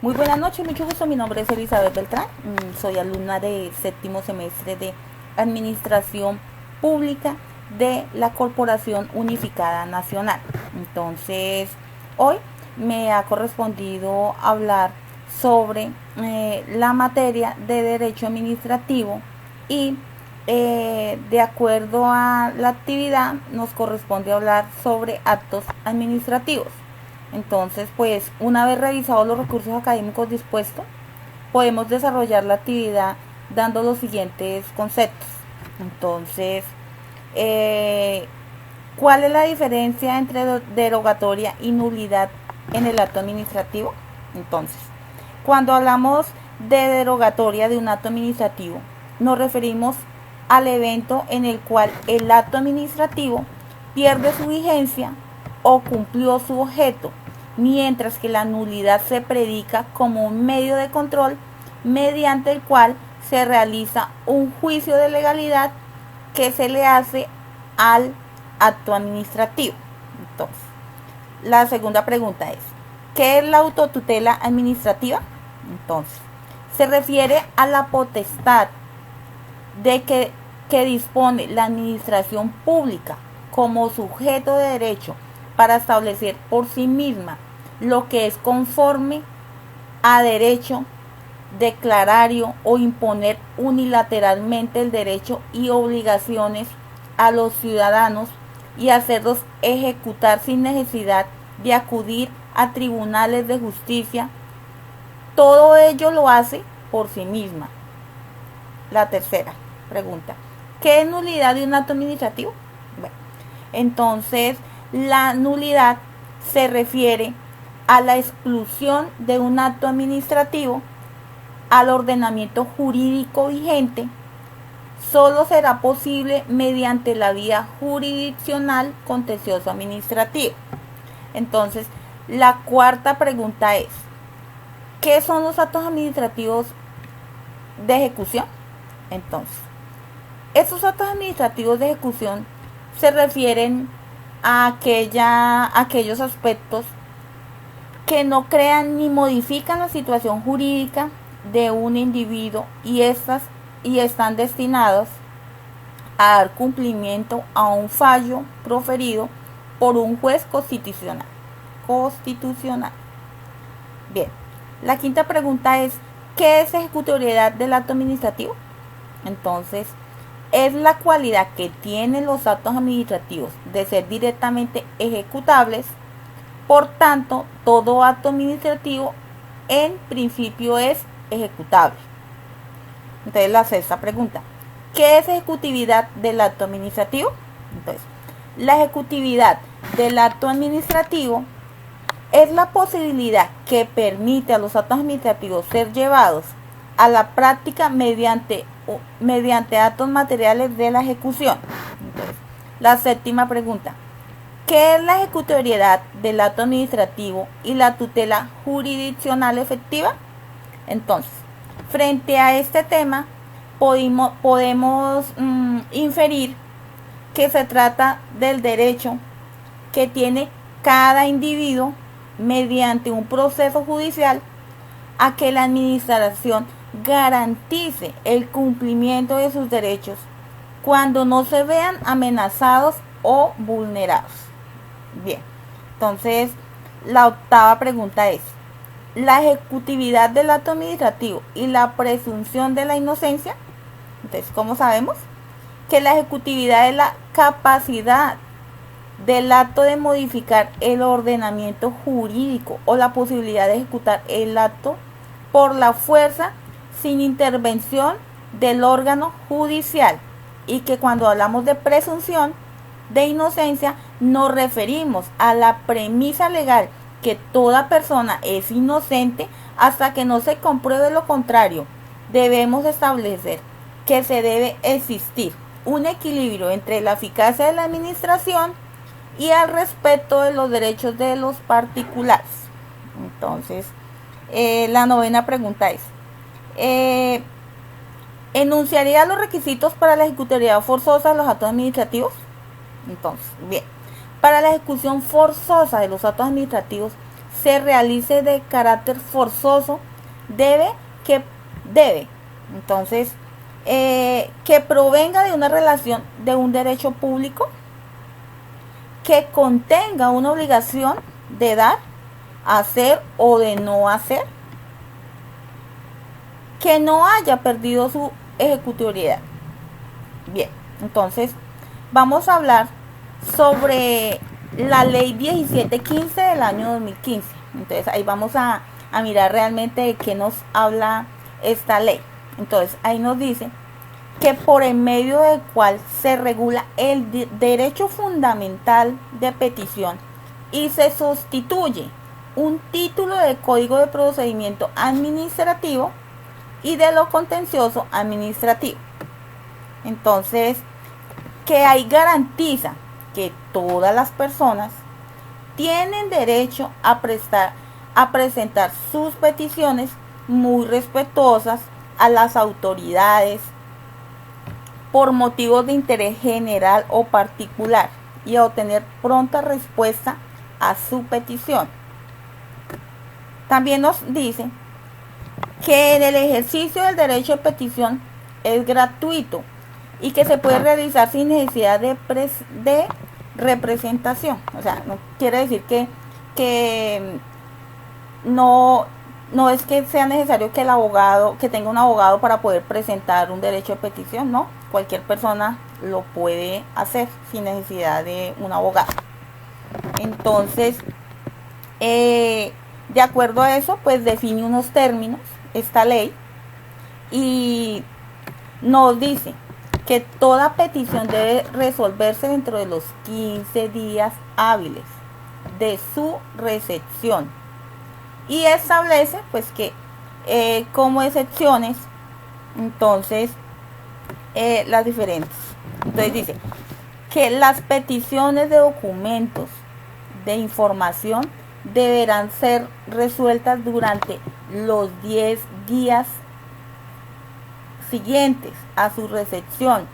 Muy buenas noches, mucho gusto. Mi nombre es Elizabeth Beltrán. Soy alumna de séptimo semestre de Administración Pública de la Corporación Unificada Nacional. Entonces, hoy me ha correspondido hablar sobre la materia de Derecho Administrativo y de acuerdo a la actividad nos corresponde hablar sobre actos administrativos. Entonces, pues, una vez revisados los recursos académicos dispuestos, podemos desarrollar la actividad dando los siguientes conceptos. Entonces, ¿cuál es la diferencia entre derogatoria y nulidad en el acto administrativo? Entonces, cuando hablamos de derogatoria de un acto administrativo, nos referimos al evento en el cual el acto administrativo pierde su vigencia o cumplió su objeto, mientras que la nulidad se predica como un medio de control mediante el cual se realiza un juicio de legalidad que se le hace al acto administrativo. Entonces, la segunda pregunta es, ¿qué es la autotutela administrativa? Entonces, se refiere a la potestad de que dispone la administración pública como sujeto de derecho para establecer por sí misma lo que es conforme a derecho declarario o imponer unilateralmente el derecho y obligaciones a los ciudadanos y hacerlos ejecutar sin necesidad de acudir a tribunales de justicia. Todo ello lo hace por sí misma. La tercera pregunta, ¿qué es nulidad de un acto administrativo? Bueno, entonces la nulidad se refiere a la exclusión de un acto administrativo al ordenamiento jurídico vigente. Solo será posible mediante la vía jurisdiccional contencioso administrativa. Entonces, la cuarta pregunta es, ¿qué son los actos administrativos de ejecución? Entonces, estos actos administrativos de ejecución se refieren a aquellos aspectos que no crean ni modifican la situación jurídica de un individuo y están destinados a dar cumplimiento a un fallo proferido por un juez constitucional. Bien, la quinta pregunta es, ¿qué es ejecutoriedad del acto administrativo? Entonces, es la cualidad que tienen los actos administrativos de ser directamente ejecutables. Por tanto, todo acto administrativo en principio es ejecutable. Entonces, la sexta pregunta, ¿qué es ejecutividad del acto administrativo? Entonces, la ejecutividad del acto administrativo es la posibilidad que permite a los actos administrativos ser llevados a la práctica mediante actos materiales de la ejecución. Entonces, la séptima pregunta, ¿qué es la ejecutoriedad del acto administrativo y la tutela jurisdiccional efectiva? Entonces, frente a este tema, podemos inferir que se trata del derecho que tiene cada individuo mediante un proceso judicial a que la administración garantice el cumplimiento de sus derechos cuando no se vean amenazados o vulnerados. Bien, entonces la octava pregunta es, ¿la ejecutividad del acto administrativo y la presunción de la inocencia? Entonces, ¿cómo sabemos? Que la ejecutividad es la capacidad del acto de modificar el ordenamiento jurídico o la posibilidad de ejecutar el acto por la fuerza sin intervención del órgano judicial, y que cuando hablamos de presunción de inocencia nos referimos a la premisa legal que toda persona es inocente hasta que no se compruebe lo contrario. Debemos establecer que se debe existir un equilibrio entre la eficacia de la administración y el respeto de los derechos de los particulares. Entonces, la novena pregunta es, ¿enunciaría los requisitos para la ejecutoriedad forzosa de los actos administrativos? Entonces, bien, para la ejecución forzosa de los actos administrativos se realice de carácter forzoso, debe, entonces, que provenga de una relación de un derecho público, que contenga una obligación de dar, hacer o de no hacer, que no haya perdido su ejecutoriedad. Bien, entonces vamos a hablar sobre la ley 1715 del año 2015. Entonces ahí vamos a mirar realmente de qué nos habla esta ley. Entonces ahí nos dice que por el medio del cual se regula el derecho fundamental de petición y se sustituye un título del Código de Procedimiento Administrativo y de lo contencioso administrativo. Entonces, que ahí garantiza que todas las personas tienen derecho a presentar sus peticiones muy respetuosas a las autoridades por motivos de interés general o particular y a obtener pronta respuesta a su petición. También nos dice que en el ejercicio del derecho de petición es gratuito y que se puede realizar sin necesidad de representación. O sea, no quiere decir que no es que sea necesario que tenga un abogado para poder presentar un derecho de petición, no. Cualquier persona lo puede hacer sin necesidad de un abogado. Entonces, de acuerdo a eso, pues define unos términos esta ley y nos dice que toda petición debe resolverse dentro de los 15 días hábiles de su recepción y establece pues que como excepciones entonces las diferentes. Entonces dice que las peticiones de documentos de información deberán ser resueltas durante los 10 días siguientes a su recepción.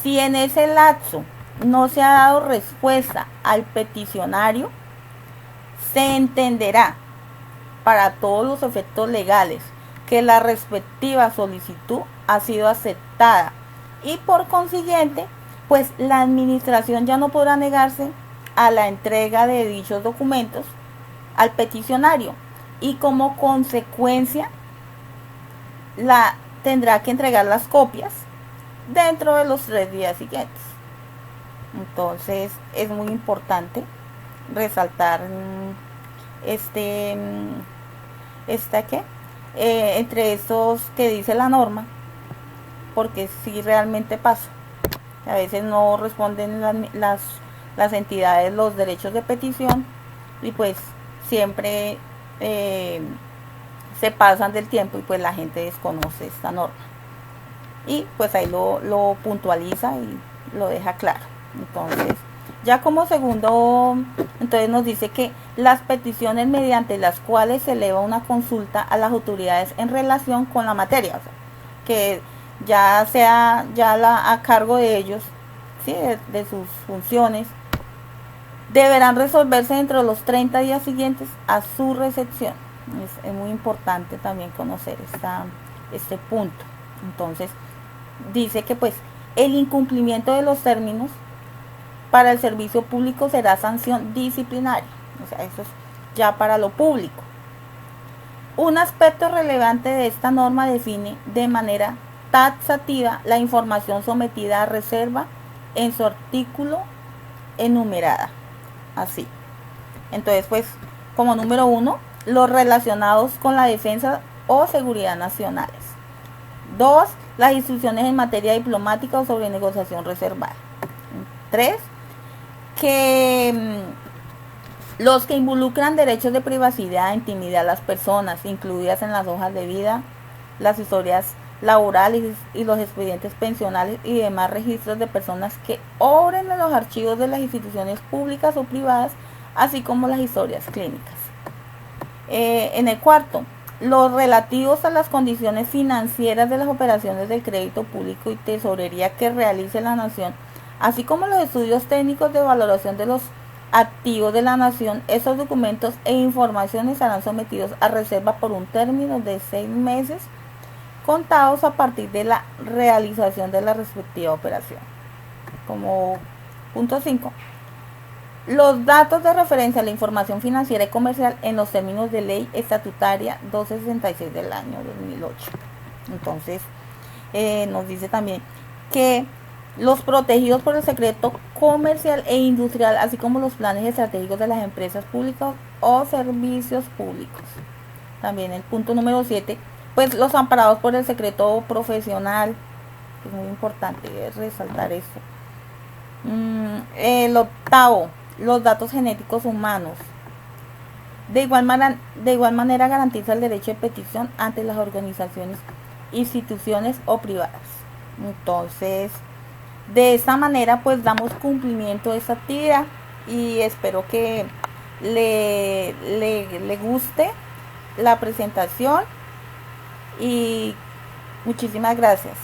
Si en ese lapso no se ha dado respuesta al peticionario, se entenderá para todos los efectos legales que la respectiva solicitud ha sido aceptada y por consiguiente, pues la administración ya no podrá negarse a la entrega de dichos documentos al peticionario y como consecuencia tendrá que entregar las copias dentro de los 3 días siguientes. Entonces es muy importante resaltar entre estos que dice la norma, porque sí realmente pasa. A veces no responden las entidades los derechos de petición y pues siempre se pasan del tiempo y pues la gente desconoce esta norma y pues ahí lo puntualiza y lo deja claro. Entonces ya como segundo, entonces nos dice que las peticiones mediante las cuales se eleva una consulta a las autoridades en relación con la materia, o sea, que ya sea a cargo de ellos, ¿sí? de sus funciones, deberán resolverse dentro de los 30 días siguientes a su recepción. Es muy importante también conocer este punto. Entonces dice que pues el incumplimiento de los términos para el servicio público será sanción disciplinaria. O sea, eso es ya para lo público. Un aspecto relevante de esta norma define de manera taxativa la información sometida a reserva en su artículo enumerada. Así. Entonces, pues, como número 1, los relacionados con la defensa o seguridad nacionales. 2, las instrucciones en materia diplomática o sobre negociación reservada. 3, que los que involucran derechos de privacidad, intimidad a las personas, incluidas en las hojas de vida, las historias laborales y los expedientes pensionales y demás registros de personas que obren en los archivos de las instituciones públicas o privadas, así como las historias clínicas. En el 4, los relativos a las condiciones financieras de las operaciones del crédito público y tesorería que realice la nación, así como los estudios técnicos de valoración de los activos de la nación, esos documentos e información estarán sometidos a reserva por un término de 6 meses contados a partir de la realización de la respectiva operación. Como punto 5. Los datos de referencia a la información financiera y comercial en los términos de ley estatutaria 266 del año 2008. Entonces, nos dice también que los protegidos por el secreto comercial e industrial, así como los planes estratégicos de las empresas públicas o servicios públicos. También el punto número 7, pues los amparados por el secreto profesional, que es muy importante resaltar esto. El octavo, los datos genéticos humanos. De igual manera garantiza el derecho de petición ante las organizaciones, instituciones o privadas. Entonces, de esta manera pues damos cumplimiento a esta actividad y espero que le guste la presentación y muchísimas gracias.